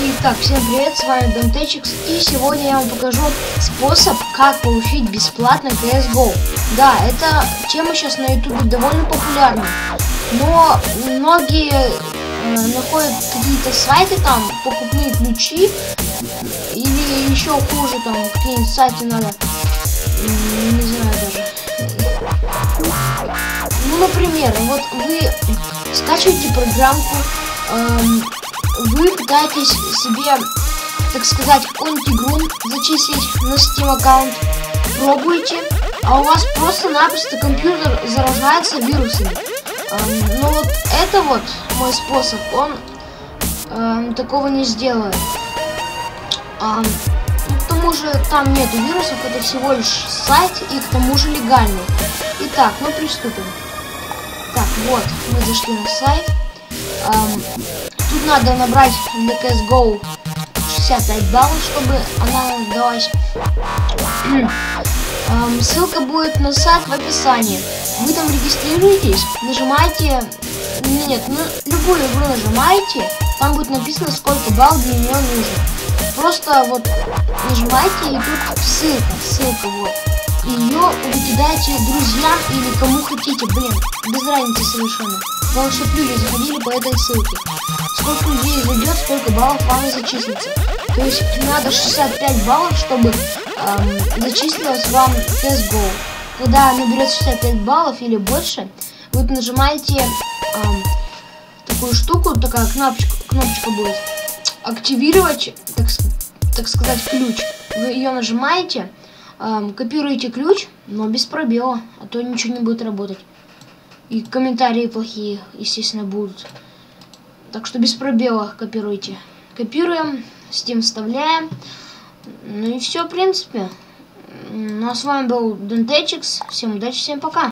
Итак, всем привет, с вами Дантечикс, и сегодня я вам покажу способ, как получить бесплатно CSGO. Да, эта тема сейчас на ютубе довольно популярна, но многие находят какие-то сайты, там, покупные ключи, или еще хуже, там, какие-нибудь сайты надо, не знаю даже. Ну, например, вот вы скачиваете программку, вы пытаетесь себе, так сказать, какую-нибудь игру зачислить на Steam аккаунт, пробуете, а у вас просто-напросто компьютер заражается вирусами. Но вот это вот мой способ, он такого не сделает. К тому же там нету вирусов, это всего лишь сайт и к тому же легальный. Итак, мы приступим. Так, вот, мы зашли на сайт. Тут надо набрать для CSGO 65 баллов, чтобы она далась. Ссылка будет на сайт в описании. Вы там регистрируетесь, нажимаете, любую игру нажимаете, там будет написано, сколько баллов для нее нужно. Просто вот нажимаете, и тут ссылка вот. И ее вы кидаете друзьям или кому хотите, без разницы совершенно. Главное, чтобы люди заходили по этой ссылке. Сколько людей зайдет, сколько баллов вам и зачислится. То есть надо 65 баллов, чтобы зачислилось вам CSGO. Когда наберет 65 баллов или больше, вы нажимаете такую штуку, такая кнопочка будет. Активировать, так сказать, ключ. Вы ее нажимаете, копируете ключ, но без пробела, а то ничего не будет работать. И комментарии плохие, естественно, будут. Так что без пробела копируйте. Копируем, Steam вставляем. Ну и все, в принципе. Ну а с вами был Дантечикс. Всем удачи, всем пока.